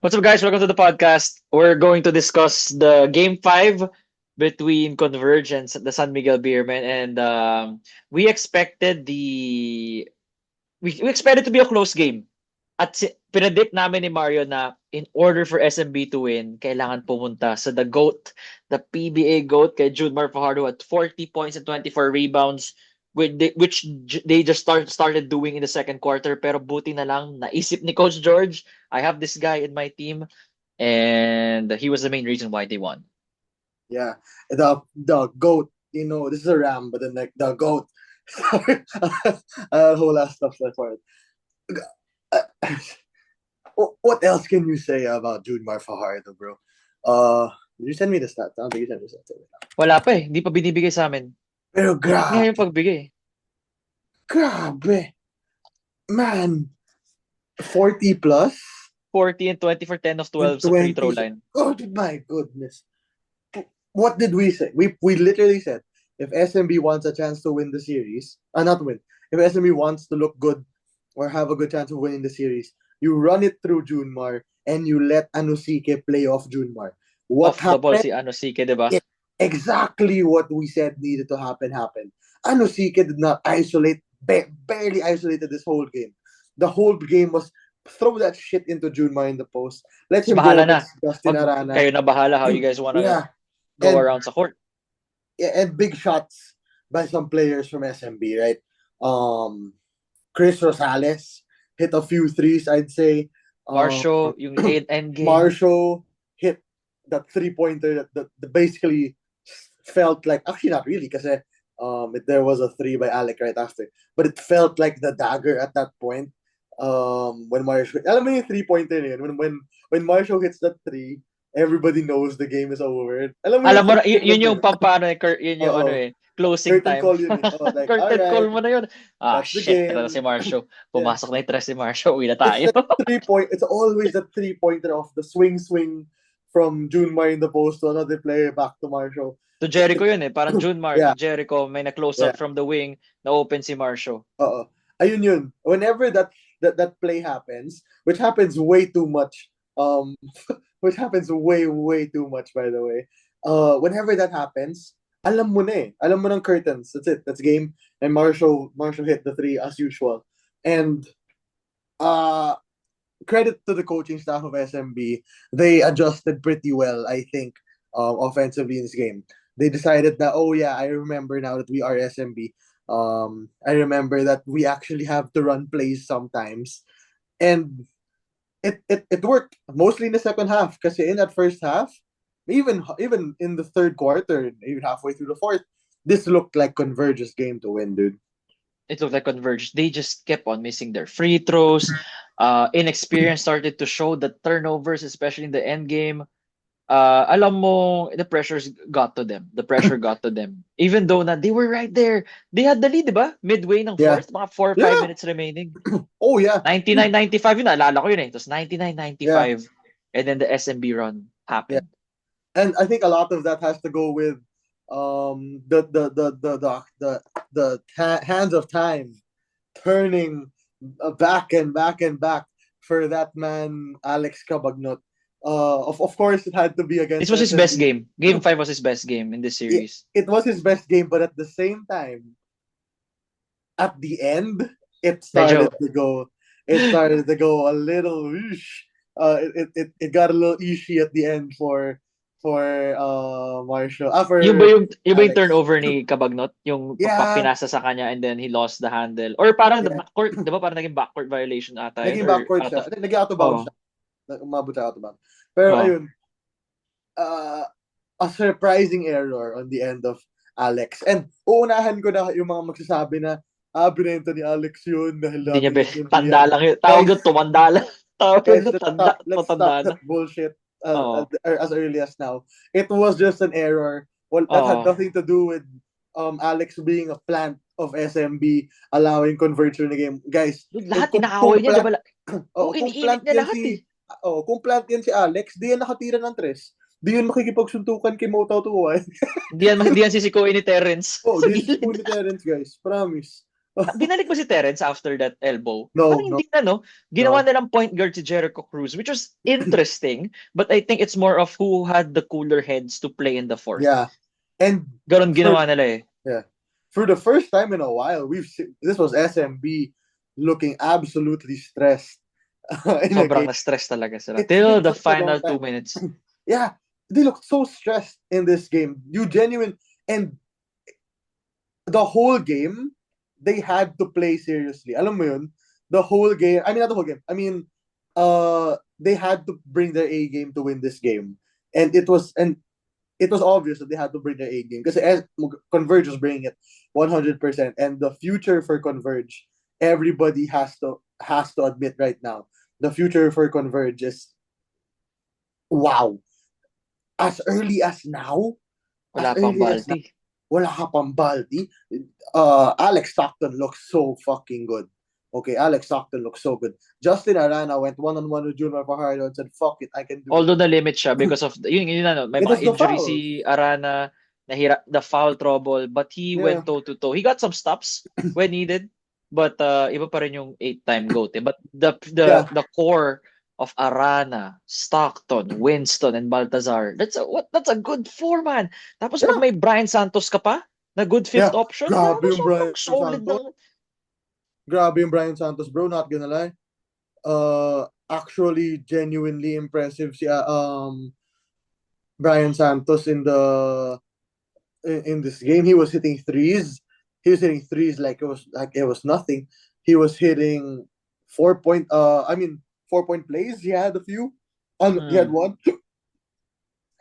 What's up, guys? Welcome to the podcast. We're going to discuss the game five between Converge and the San Miguel Beermen, and we expected we expected to be a close game. At pinedict namin ni Mario na in order for SMB to win, kailangan pumunta sa the GOAT, the PBA GOAT, kay Judmar Fajardo at 40 points and 24 rebounds, which they just started doing in the second quarter. Pero buti na lang, naisip ni Coach George, I have this guy in my team, and he was the main reason why they won. Yeah, the goat. This is a ram, but then like the goat. Sorry, a whole lot of stuff like for it. What else can you say about Judmar Fajardo, bro? Did you send me the stats? I don't think you sent me the stats. Wala pa eh. Hindi pa binibigay sa amin. Pero Ngayon pagbigay. Grabe. Man, 40 plus? 40 and 20 for 10 of 12 sa free throw line. Oh my goodness. What did we say? We literally said, if SMB wants a chance to win the series, not win, if SMB wants to look good or have a good chance of winning the series, you run it through Junmar and you let Anosike play off Junmar. What off happened? The ball si Anosike, diba? Exactly what we said needed to happen happened. Anosike did not isolate, barely isolated this whole game. The whole game was throw that shit into Junmar in the post. Let him bahala go na. Justin Arana. Kayo na bahala how you guys wanna go around sa court. Yeah, and big shots by some players from SMB, right? Chris Rosales hit a few threes, I'd say. Marshall, yung end game. Marshall hit that 3-pointer that basically felt like, actually not really, because there was a 3 by Alec right after, but it felt like the dagger at that point. When Marshall, alam mo yung 3-pointer na yun, when Marshall hits that 3, everybody knows the game is over. Alam mo, yun yung pampano, yun yung ano eh, closing curtain time. Call yun, like, curtain call mo na yun. Shit, ito na si game. Marshall. Pumasok na yung tres si Marshall, uwi na tayo. It's always that 3-pointer of the swing from Junmar in the post to another player back to Marshall. To Jericho yun eh, parang Junmar, to Jericho, may na-close up from the wing, na-open si Marshall. Ayun yun. Whenever that play happens, which happens way too much, which happens way too much, by the way. Whenever that happens, alam mo na eh. Alam mo ng curtains. That's it. That's game. And Marshall hit the 3 as usual. And credit to the coaching staff of SMB. They adjusted pretty well, I think, offensively in this game. They decided that, oh yeah, I remember now that we are SMB. I remember that we actually have to run plays sometimes. And it worked mostly in the second half because in that first half, even in the third quarter, even halfway through the fourth, this looked like Converge's game to win, dude. It looked like Converge. They just kept on missing their free throws. Inexperience started to show the turnovers, especially in the end game. Alam mo, the pressure got to them. The pressure got to them. Even though na they were right there. They had the lead, diba? Midway ng fourth, mga 4 or 5 minutes remaining. Oh, yeah. 99-95 yun. Naalala ko yun eh. It was 99-95. And then the SMB run happened. Yeah. And I think a lot of that has to go with the hands of time turning back and back for that man, Alex Cabagnot. Of course, it had to be against. This was his best game. Game 5 was his best game in this series. It was his best game, but at the same time, at the end, it started to go. It started to go a little. It got a little ishy at the end for Marshall. Yung ba yung turnover ni Cabagnot? Yung pinasa sa kanya and then he lost the handle? Or parang the backcourt, di ba? Parang naging backcourt violation ata. Naging backcourt siya. Naging out of bounds siya. Umabot siya out of bounds. Pero ayun, a surprising error on the end of Alex. And uunahan ko na yung mga magsasabi na binenta ni Alex yun dahil hindi niya tanda lang yun. Tawag yun, tumanda lang. Tawag yun, let's stop that bullshit. As early as now, it was just an error. Well, that had nothing to do with Alex being a plant of SMB, allowing conversion in the game, guys. Lahat inaaway niya, diba? Iniinit niya lahat eh. Kung plant yan si Alex, di yan nakatira ng tres. Di yun makikipagsuntukan kay Motaw Tuway. Di yan sisikuin ni Terrence. Di yan sisikuin ni Terrence, guys. Promise. Binalik mo si Terence after that elbow? No, Parang no, hindi na, no? Ginawa no. nilang point guard si Jericho Cruz, which was interesting, but I think it's more of who had the cooler heads to play in the fourth. Yeah. And Ganon for ginawa nila eh. yeah, for the first time in a while, this was SMB looking absolutely stressed in a Sobrang game. na-stress talaga sila. It's Till been the such a long final time. 2 minutes. Yeah, they looked so stressed in this game. And the whole game, they had to play seriously. Alam mo yun? The whole game, I mean, not the whole game. I mean, they had to bring their A game to win this game. And it was obvious that they had to bring their A game because as Converge was bringing it 100%, and the future for Converge, everybody has to admit right now, the future for Converge is wow. As early as now, as Wala pang early as now, balti. wala ka pang balti. Alex Stockton looks so fucking good. Okay, Alex Stockton looks so good. Justin Arana went one-on-one with Junior Fajardo and said, fuck it, I can do it. Although na-limit siya because of, yun ano, may It mga was the injury foul. si Arana, the foul trouble, but he Yeah. went toe-to-toe. He got some stops when needed, but iba pa rin yung 8-time GOAT. But Yeah. the core of Arana, Stockton, Winston, and Baltazar, that's a good four, man. Tapos pag Yeah. may Brian Santos ka pa, na good fifth Yeah. option, Grabe yung sobrang Brian solid Santos. ng... Grabe yung Brian Santos, bro. Not gonna lie. Actually, genuinely impressive si Brian Santos in this game. He was hitting threes. He was hitting threes like it was nothing. He was hitting 4 point plays. He had a few. He had one.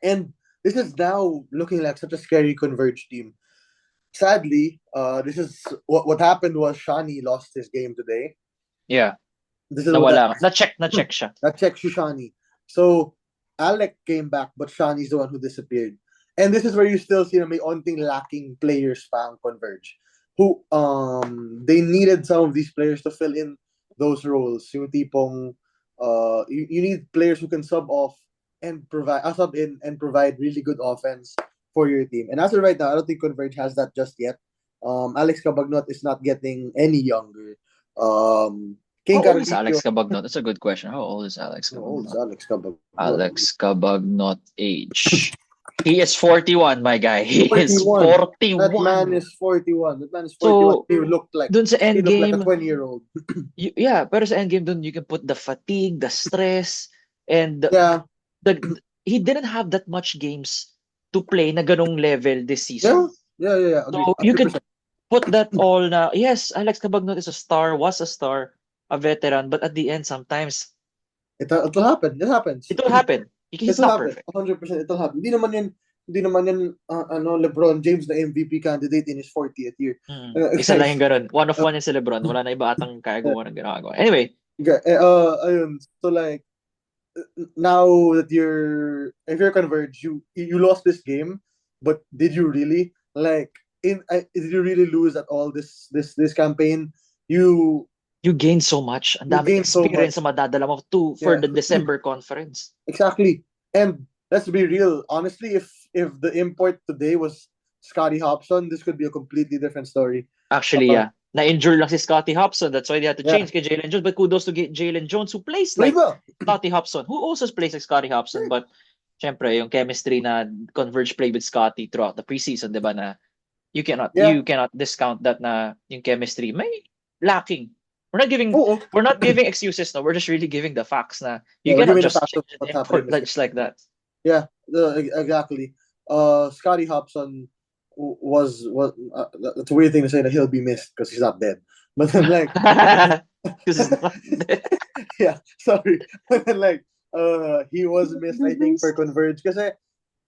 And this is now looking like such a scary Converge team. Sadly, this is what happened was Shani lost his game today. Yeah, This is what nawala. Na-check siya. that checks Shani. So Alec came back, but Shani's the one who disappeared. And this is where you still see na may onting lacking players pa ang Converge. Who they needed some of these players to fill in those roles. Yung tipong you need players who can sub in and provide really good offense for your team. And as of right now, I don't think Converge has that just yet. Alex Cabagnot is not getting any younger. King How old is Carlillo, Alex Cabagnot? That's a good question. How old is Alex how old is Cabagnot? Alex Cabagnot? Alex Cabagnot age. He is 41, my guy. He is 41. That man 41. is 41. That man is 41. So, He looked like dun sa he looked like a endgame, 20-year-old. yeah, pero sa endgame dun, you can put the fatigue, the stress, and Yeah. he didn't have that much games to play na ganong level this Yeah. season. Yeah. Agreed. So, you could 100%. put that all na, yes, Alex Cabagnot is a star, was a star, a veteran, but at the end, sometimes, It'll happen. It happens. it will happen. He's It'll not happen. perfect. 100% it'll happen. Hindi naman yan LeBron James na MVP candidate in his 40th year. Isa lang yung ganun. One of one yung si Lebron. Wala na iba atang kaya gumawa ng ginagawa. Anyway. Ayun. So like, now that if you're Converge, you lost this game, but did you really did you really lose at all this campaign? You gained so much. Ang dami gained so experience much. na madadala mo for Yeah. the December conference. Exactly. And let's be real. Honestly, if the import today was Scotty Hobson, this could be a completely different story. Actually, yeah. Na-injure lang si Scottie Hobson. That's why they had to Yeah. change kay Jalen Jones. But kudos to Jalen Jones who plays like Scottie Hobson, who also plays like Scottie Hobson. But, syempre, yung chemistry na Converge played with Scottie throughout the preseason, di ba, na you cannot discount that na yung chemistry may lacking. We're not giving excuses, no. We're just really giving the facts na you cannot just change an import just like that. Yeah, exactly. Scotty Hobson that's a weird thing to say that he'll be missed because he's not dead. But then like, yeah, sorry. But then like, he was missed, I think, for Converge kasi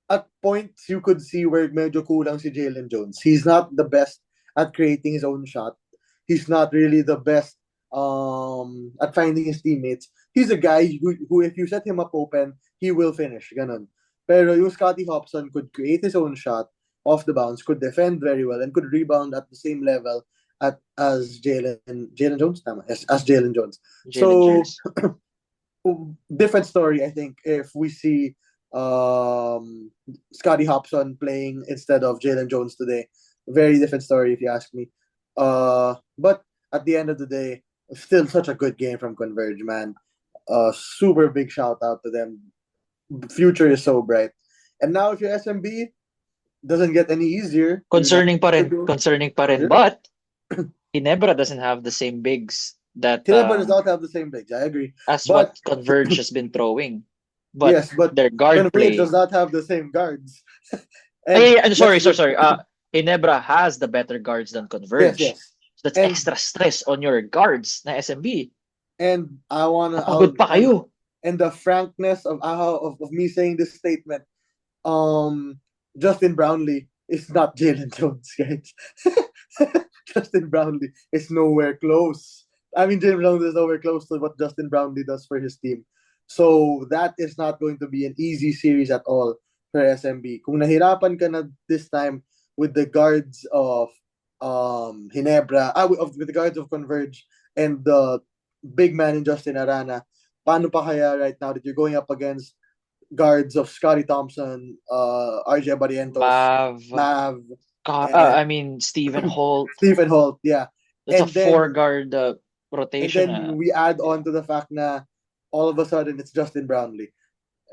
at points you could see where medyo kulang si Jalen Jones. He's not the best at creating his own shot. He's not really the best at finding his teammates. He's a guy who if you set him up open, he will finish. Ganon. Pero yung Scottie Hobson could create his own shot off the bounce, could defend very well, and could rebound at the same level as Jalen Jones. As Jalen Jones. Different story, I think, if we see Scottie Hobson playing instead of Jalen Jones today. Very different story, if you ask me. But at the end of the day, still such a good game from Converge, man. Super big shout out to them. Future is so bright. And now if you're SMB, doesn't get any easier. You now Concerning pa have to rin, do. concerning pa rin. Yeah. But Ginebra doesn't have the same bigs that Tineba does not have the same bigs. I agree, as but what Converge has been throwing. But yes, but their guard Converge does play. not have the same guards. And I'm let's sorry, be sorry, sorry. Ginebra has the better guards than yes, Converge. yes, So that's and extra stress on your guards na SMB. I wanna Napagod pa kayo. and the frankness of me saying this statement, Justin Brownlee is not Jalen Jones, guys. Justin Brownlee is nowhere close. I mean, Jalen Brownlee is nowhere close to what Justin Brownlee does for his team. So that is not going to be an easy series at all for SMB. Kung nahirapan ka na this time with the guards of Hinebra, with the guards of Converge and the big man in Justin Arana, paano pa kaya right now that you're going up against guards of Scotty Thompson, RJ Barrientos, Mav. Mav, I mean, Stephen Holt. Stephen Holt, yeah. That's a And then four-guard rotation. we add on to the fact na all of a sudden it's Justin Brownlee.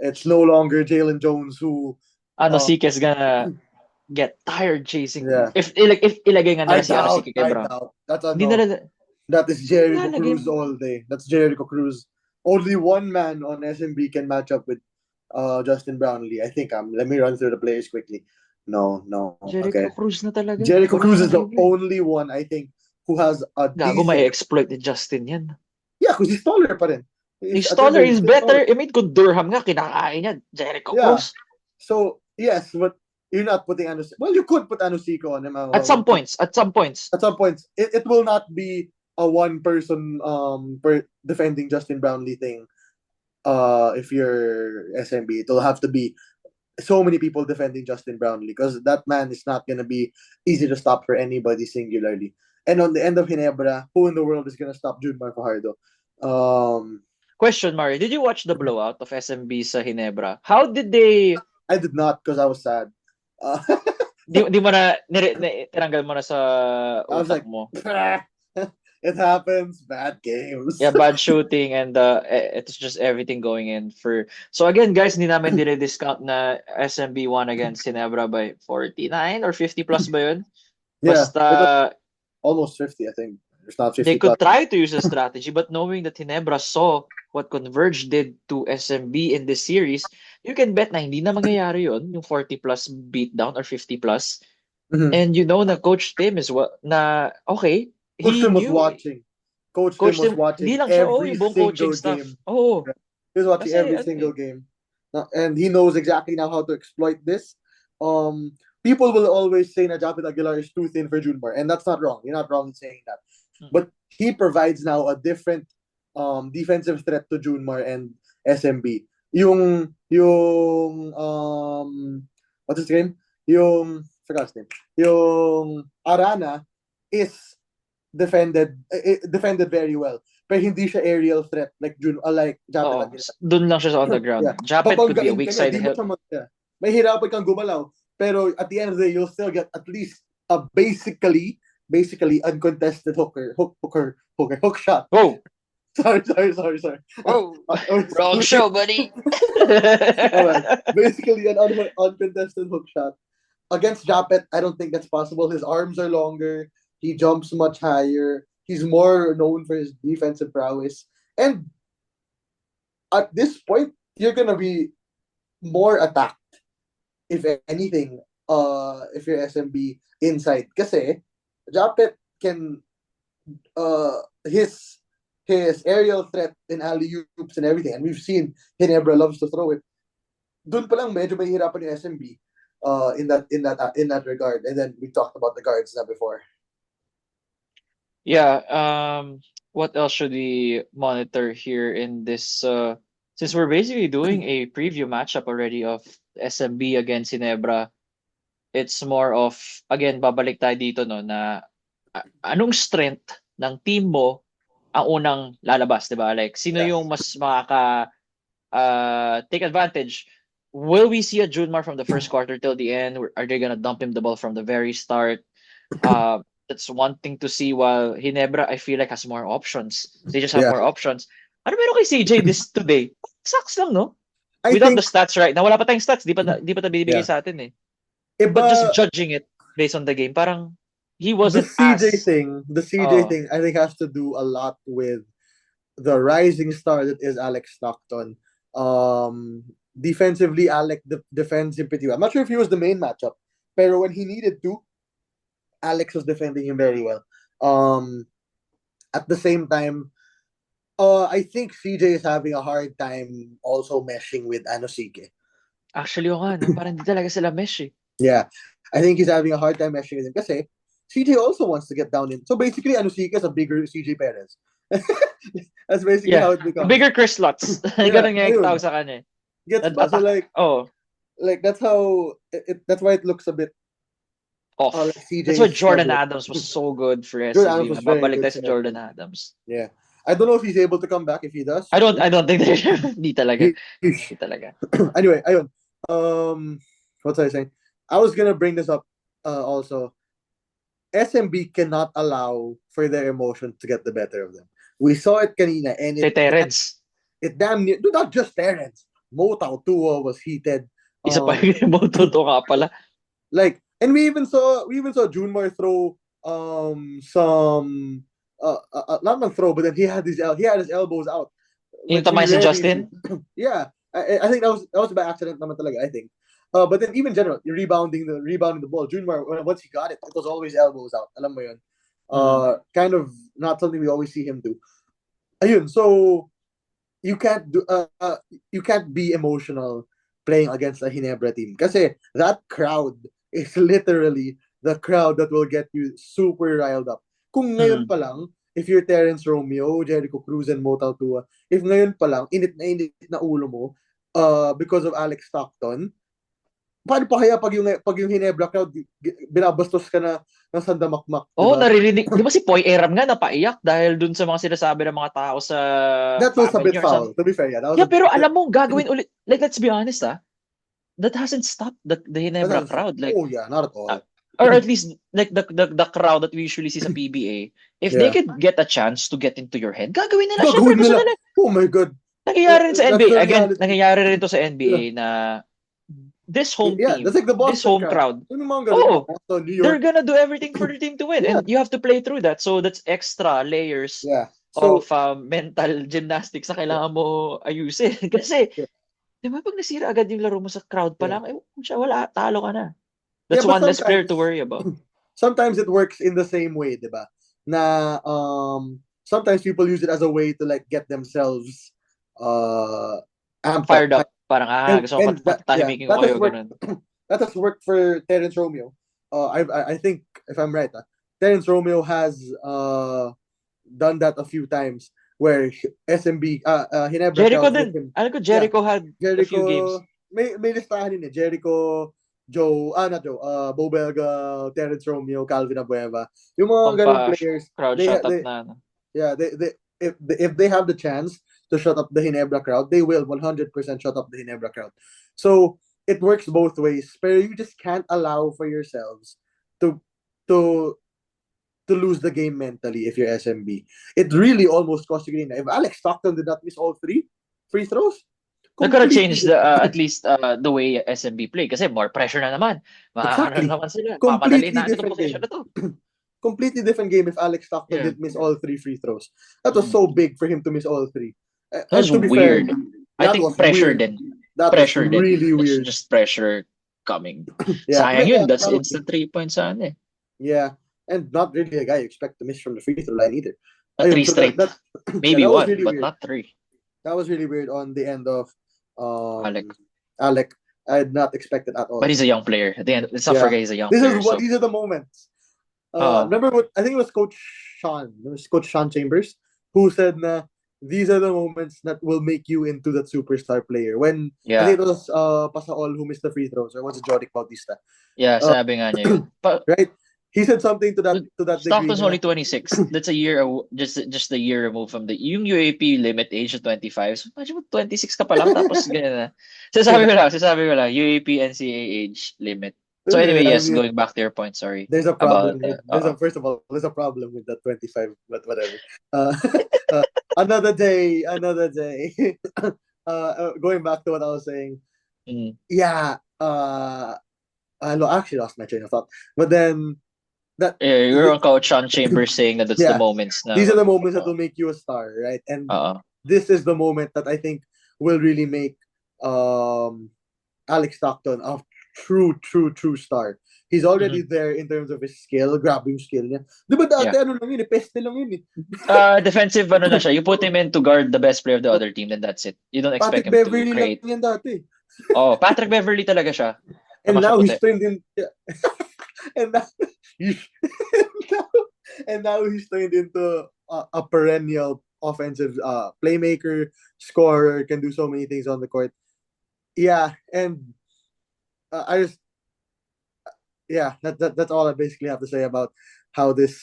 It's no longer Jalen Jones who Sike is gonna get tired chasing. yeah. If ilagay nga nila si Sike kay I Brown. doubt. That's a Hindi no. nila That is Jericho Nilalagay Cruz all day. That's Jericho Cruz. Only one man on SMB can match up with Justin Brownlee. I think let me run through the players quickly. No. Jericho Okay. Cruz na talaga. Jericho Wala Cruz is nang the iba. only one I think who has a Gago, decent. may exploit ni Justin yan. Yeah, because he's taller pa rin. He's At the end of taller, the day, he's still better. taller. I mean, kung Durham nga, kinakain niya. Jericho Yeah. Cruz. So, yes, but you're not putting well, you could put Anusiko on him. At some points. At some points. It will not be a one person defending Justin Brownlee thing. If you're SMB, it'll have to be so many people defending Justin Brownlee because that man is not gonna be easy to stop for anybody singularly. And on the end of Hinebra, who in the world is gonna stop Junmar Fajardo? Question, Mario. Did you watch the blowout of SMB sa Hinebra? How did they... I did not because I was sad. Di mo na, tinanggal mo na sa I was utak like, mo. it happens, bad games. Yeah, bad shooting and it's just everything going in for... So again, guys, hindi namin dire-discount na SMB won against Hinebra by 49 or 50 plus ba yun? Yeah, Basta... it was almost 50, I think. It's not 50 they could plus. try to use a strategy, but knowing that Hinebra saw what Converge did to SMB in this series, you can bet na hindi na mangyayari yun, yung 40 plus beatdown or 50 plus. Mhm. And you know na Coach Tim is okay, Coach he Tim was knew. watching. Coach Tim was watching hindi lang siya, every yung buong single coaching staff. game. Oh. He was watching Kasi, every single game. And he knows exactly now how to exploit this. People will always say na Japet Aguilar is too thin for Junmar, and that's not wrong. You're not wrong in saying that. But he provides now a different defensive threat to Junmar and SMB. Yung what's his name? Forgot his name. Yung Arana is defended very well. Pero hindi siya aerial threat like Japet Aguilar. Doon lang siya sa on the ground. Yeah. Japet could be a weak side help. May hirapan kang gumalaw, pero at the end of the day, you'll still get at least a basically uncontested hook shot. Whoa. Sorry. Whoa. Wrong show, buddy. Alright. Basically an uncontested hook shot. Against Japet, I don't think that's possible. His arms are longer. He jumps much higher. He's more known for his defensive prowess. And at this point, you're gonna be more attacked. If anything, if you're SMB inside. Kasi Japet can his aerial threat in alley-oops and everything, and we've seen Hinebra loves to throw it. Doon pa lang medyo mahihirapan yung SMB in that regard. And then we talked about the guards na before. Yeah, what else should we monitor here in this since we're basically doing a preview matchup already of SMB against Hinebra, it's more of, again, babalik tayo dito no na anong strength ng team mo ang unang lalabas, 'di ba? Like sino yung mas makaka take advantage? Will we see a Junmar from the first quarter till the end? Are they gonna dump him the ball from the very start? that's one thing to see, while Hinebra, I feel like, has more options. They just have Yeah. more options. Ano meron kay CJ this today? Sucks lang, no? I Without the think, stats right now, wala pa tayong stats. Di pa binibigay yeah. sa atin eh. But just Iba, judging it based on the game, parang he the wasn't CJ as, thing, the CJ oh, thing, I think has to do a lot with the rising star that is Alex Stockton. Defensively, Alec defends him pretty well. I'm not sure if he was the main matchup, but when he needed to, Alex was defending him very well. Um, at the same time, I think CJ is having a hard time also meshing with Anosike. actually, yung ano, parang hindi talaga sila mesh eh. Yeah, I think he's having a hard time meshing with him because CJ also wants to get down in. So basically, Anosike is a bigger CJ Perez. That's basically Yeah. how it A becomes. bigger Chris Lutz. Yeah, Ganun nga yung tawag ayun. sa kanya eh. Gets ba? So Attack. Oh, that's how that's why it looks a bit like off. CJ That's why is Jordan struggling. Adams was so good for Jordan Adams SMB. was very Mababalik good tayo for sa Jordan SMB. Adams. Yeah. I don't know if he's able to come back. If he does, I don't think they Hindi talaga. Yeesh. Hindi talaga. Anyway, ayun. What was I saying? I was gonna bring this up also. SMB cannot allow for their emotions to get the better of them. We saw it kanina, and Si Terence. it damn near, not just Terence. Motao Tua was heated. Isa pa yung Moto nga pala. Like, and we even saw Junmar throw some not man throw, but then he had his elbows out, Yung which he tamay si rarely Justin. do. Yeah, I think that was by accident naman talaga, I think. But then even general, rebounding the ball, Junmar, once he got it, it was always elbows out. Alam mo yun. Kind of not something we always see him do. Ayun, so you can't be emotional playing against a Hinebra team. Kasi that crowd is literally the crowd that will get you super riled up. Kung ngayon pa lang, if you're Terence Romeo, Jericho Cruz, and Motal Tua, if ngayon pa lang, init na ulo mo, because of Alex Stockton, paano pa kaya pag yung Hinebra crowd, binabastos ka na ng sandamakmak, di Oh, ba? naririnig. Di ba si Poy Eram nga napaiyak dahil dun sa mga sinasabi ng mga tao sa That was a family bit niya or something. foul, to be fair. Yeah, that was Yeah, a pero alam mo, gagawin ulit. Like, let's be honest, that hasn't stopped the Hinebra that was, crowd. Like, oh yeah, not at all. or at least, like, the crowd that we usually see sa PBA, if they Yeah. could get a chance to get into your head, gagawin nila. Syempre, Gagawin gusto nila. nila. Oh my God. Nangyayari rin sa That's NBA. the Again, reality. nangyayari rin to sa Yeah. NBA na this home Yeah, team, that's like the this Boston home crowd, Yung mga ganun, oh, Boston, New they're York. gonna do everything for the team to win. Yeah. And you have to play through that. So that's extra layers Yeah. So, of mental gymnastics na kailangan mo ayusin. Kasi, Yeah. di ba pag nasira agad yung laro mo sa crowd pa Yeah. lang, wala, talo ka na. yeah, That's but one less player to worry about. sometimes it works in the same way, di ba? Na sometimes people use it as a way to like get themselves amped Fired up. up. Parang, gusto ko patahimikin ko kayo, ganun. That has worked for Terence Romeo. I think if I'm right, Terence Romeo has done that a few times where SMB Hinebra Jericho crowds din. get him. Alam ko, Jericho had a few games. May listahan din eh. Jericho, not Joe, Bo Belga, Terence Romeo, Calvin Abueva. Yung mga ganung players, Crowd they, shutout they, na. No? yeah, if they have the chance to shut up the Hinebra crowd, they will 100% shut up the Hinebra crowd. So it works both ways, but you just can't allow for yourselves to to lose the game mentally if you're SMB. It really almost cost you game. If Alex Stockton did not miss all 3 free throws, They could have changed at least the way SMB play kasi more pressure na naman. Exactly. Naman sila. Completely Mamadali na different itong possession game. na to. Completely different game if Alex Stockton did miss all 3 free throws. That was so big for him to miss all 3. That was weird. I think pressure weird. din. That pressure was really din. weird. It's just pressure coming. Yeah. Sayang yun. That's instant 3 points sana eh. Yeah. And not really a guy you expect to miss from the free throw line either. A 3 straight. Maybe that 1, really but weird. not 3. That was really weird on the end of Alec. I had not expected at all. But he's a young player. At the end, let's not forget he's a young player. These are the moments. Remember what I think it was Coach Sean. It was Coach Sean Chambers who said na these are the moments that will make you into that superstar player. When I think it was Pasaol who missed the free throws, or was it Jodic Bautista? Yeah, sabi nga niya yun. Right? He said something to that Stockton's degree. only 26. That's a year just a year removed from yung UAP limit age of 25. So imagine mo 26 ka pa lang tapos ganyan na. Sasabi ko lang, UAP NCAA age limit. So anyway, I yes, mean, going back to your point, sorry there's a about problem with first of all there's a problem with that 25, but whatever. Uh, uh, another day. Going back to what I was saying, mm, yeah. Actually lost my train of thought, but then that yeah, you're on Coach Sean Chambers saying that that's the yeah, moments these na are the moments that will make you a star, right? And uh, this is the moment that I think will really make um Alex Stockton a true star. He's already mhm, there in terms of his skill, grabe yung skill niya. Di ba dati yeah. ano lang yun, peste lang yun eh. Defensive ano lang siya. You put him in to guard the best player of the other team, then that's it. You don't expect Patrick him to Beverly lang create. yan dati. Oh, Patrick Beverly talaga siya. And Tama siya now puti. he's turned in and now and now he's turned into a perennial offensive playmaker, scorer, can do so many things on the court. Yeah, and I just yeah, that's all I basically have to say about how this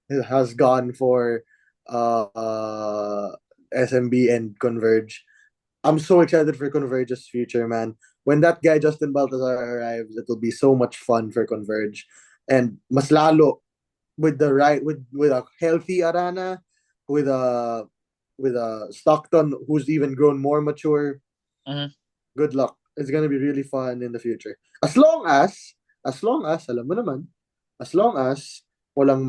has gone for SMB and Converge. I'm so excited for Converge's future, man. When that guy Justin Baltazar arrives, it'll be so much fun for Converge, and mas lalo with the right with a healthy Arana, with a Stockton who's even grown more mature. Mhm. Good luck. It's gonna be really fun in the future. As long as, alam mo naman, as long as walang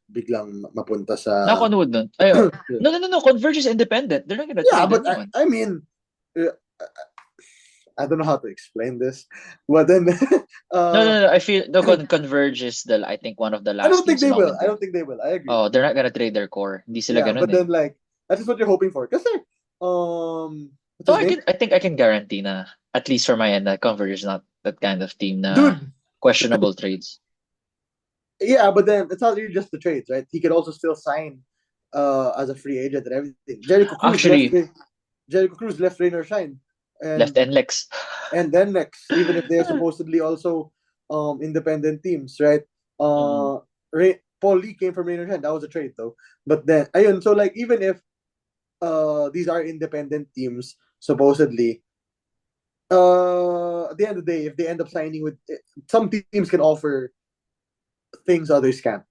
biglang mapunta Knock sa on wood nun. Ay, no, no, no, no. Converge is independent. They're not gonna yeah, trade but anyone. I mean, uh, I don't know how to explain this, but then No, uh, no, no. I feel the Converge is I think one of the I last don't think teams they na will. I winter. don't think they will. I agree. Oh, they're not gonna trade their core. Hindi sila Yeah, ganun but eh. then like that's just what you're hoping for. Kasi what's So his name? I think I can guarantee na at least for my end that Converge is not that kind of team na Dude, questionable trades. yeah, but then it's not really just the trades, right? He could also still sign as a free agent and everything. Actually, Jericho Cruz left rain or shine. left And and Lex. then next, even if they're supposedly also independent teams, right? Mm. Paul Lee came from Rain or Shine. That was a trade though. But then ayun, so like even if these are independent teams, supposedly, at the end of the day, if they end up signing with some teams can offer things others can't.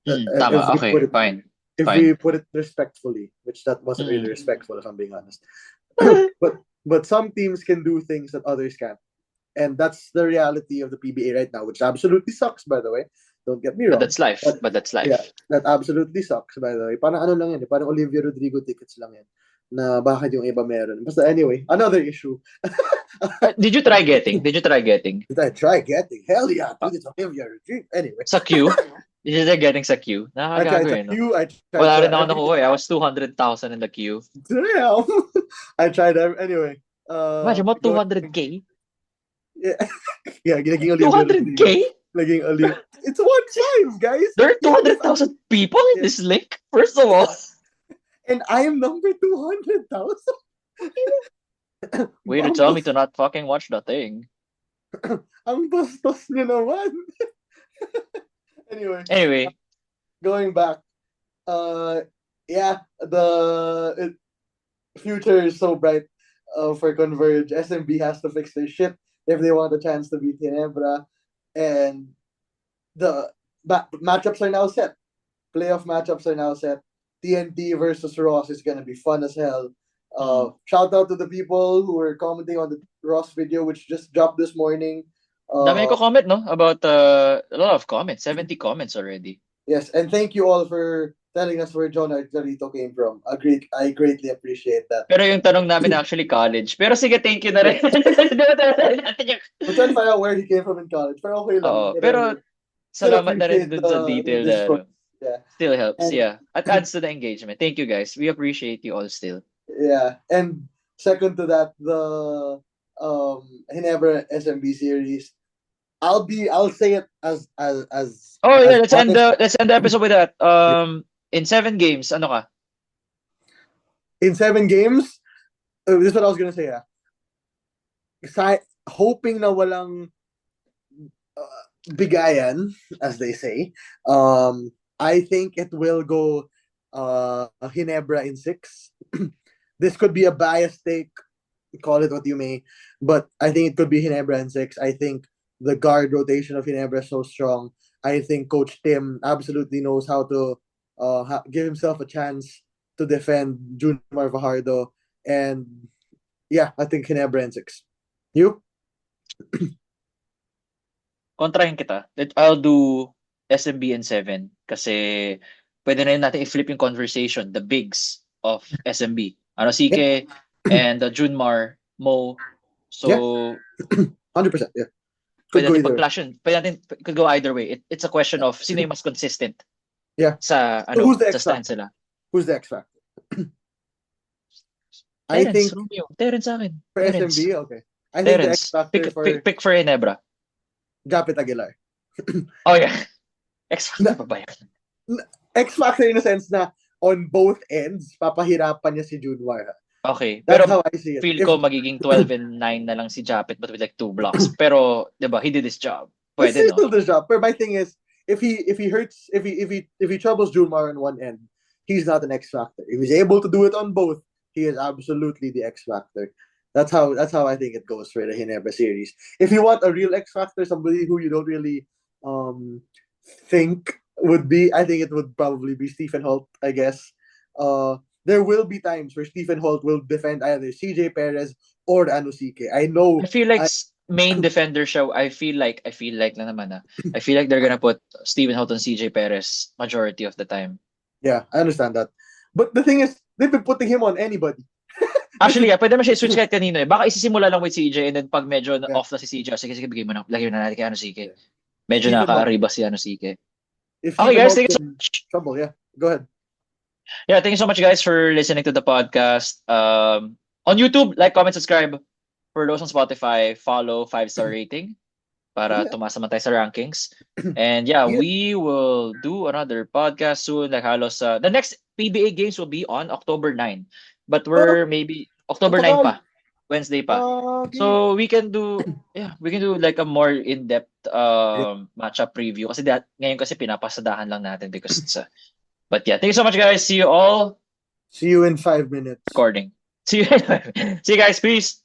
Mm, tama. Okay, fine. If Fine. we put it respectfully, which that wasn't really Mm. respectful if I'm being honest. But some teams can do things that others can't. And that's the reality of the PBA right now, which absolutely sucks, by the way. Don't get me But wrong. that's life. But But that's yeah, life. that absolutely sucks, by the way. Parang ano lang yan, parang Olivia Rodrigo tickets lang yan. Na bakit yung iba meron. Basta anyway, another issue. Did you try getting? Did you try getting? Did I try getting? Hell yeah, Uh, dude, it's Olivia Rodrigo. Anyway, sa Q? Did you try getting sa Q? I tried Nakagago sa eh, no? Q, I tried Wala sa rin ako everything. nakuha eh. I was 200,000 in the queue. Damn. I tried anyway. Imagine mo, Going, 200K? yeah, yeah, naging Olivia Rodrigo. 200K? Naging Olivia. It's 1-5, guys. There are Even if 200,000 people in yeah. this link? First of all. And I am number 200,000. Way to tell me to not fucking watch the thing. Ang bastos nyo naman. Anyway, going back. Yeah, the future is so bright for Converge. SMB has to fix their shit if they want a chance to beat Ginebra. And the matchups are now set. Playoff matchups are now set. TNT versus Ross is gonna be fun as hell. Shout out to the people who were commenting on the Ross video, which just dropped this morning. dami ko comment, no? About a lot of comments. 70 comments already. Yes, and thank you all for telling us where John Argarito came from. I greatly appreciate that. Pero yung tanong namin actually college. Pero sige, thank you na rin. We're trying to find out where he came from in college. Pero okay lang. Oo, Whatever. pero salamat na rin Appreciate dun sa detail the na ano. discourse. Yeah. Still helps, And yeah. It adds to the engagement. Thank you guys. We appreciate you all still. yeah. And second to that, the Ginebra SMB series. I'll say it as Oh as yeah, honest. let's end the episode with that. In 7 games, ano ka? In 7 games, this is what I was gonna say. Hoping na walang bigayan, as they say. I think it will go Ginebra in 6. This could be a biased take, call it what you may, but I think it could be Ginebra in 6. I think The guard rotation of Ginebra is so strong. I think Coach Tim absolutely knows how to give himself a chance to defend Junmar Fajardo. And yeah, I think Ginebra in 6. You? Kontrahin kita. I'll do SMB in 7 kasi pwede na yun natin i-flip yung conversation, the bigs of SMB. Yeah, Sike and Junmar, Mo. yeah, So, 100%. Yeah, could pwede go natin either way. pag-clash yun. Pwede natin, could go either way. It's a question of sino yung mas consistent Yeah. sa, So who's the sa X stance factor? nila. Who's the X factor? I Terence, think Romeo. Terence sa akin. for Terence. SMB, okay. I think the X Terence. factor for Pick for Ginebra. Japet Aguilar. Oh yeah. X Factor pa ba yan? X factor in a sense na on both ends, papahirapan niya si Junmar. Okay. That's Pero how I see it. feel If ko magiging 12 and 9 na lang si Japet but with like 2 blocks. Pero, di ba, he did his job. let's Pwede, say no? still the job, but my thing is, if he hurts, if he troubles Junmar on one end, he's not an X factor. If he's able to do it on both, he is absolutely the X factor. That's how I think it goes for the Ginebra series. If you want a real X factor, somebody who you don't really think would be, I think it would probably be Stephen Holt, I guess. There will be times where Stephen Holt will defend either CJ Perez or Anusike. I know I feel like main defender siya. I feel like na naman I feel like they're gonna put Steven Holt and CJ Perez majority of the time. yeah, I understand that. But the thing is, they've been putting him on anybody. Actually, pwede naman siya i-switch kahit kanino eh. Baka isisimula lang with CJ and then pag medyo Yeah. off na si CJ, sige, bigay mo na. Lagyan na natin kay Anusike. Medyo Stephen nakaka-arriba si Anusike. If Okay, Stephen guys, Holt thank you so in much. trouble, yeah. Go ahead. Yeah, thank you so much, guys, for listening to the podcast. On YouTube, like, comment, subscribe. For those on Spotify, follow 5-star rating para Yeah. tumaas naman tayo sa rankings. And yeah, Yeah. we will do another podcast soon. Like halos the next PBA games will be on October 9. But we're maybe October 9 pa. Wednesday pa. Okay. So we can do like a more in-depth matchup preview kasi ngayon kasi pinapasadahan lang natin because it's but yeah, thank you so much, guys. See you all. See you in 5 minutes. Recording. See you guys. Peace.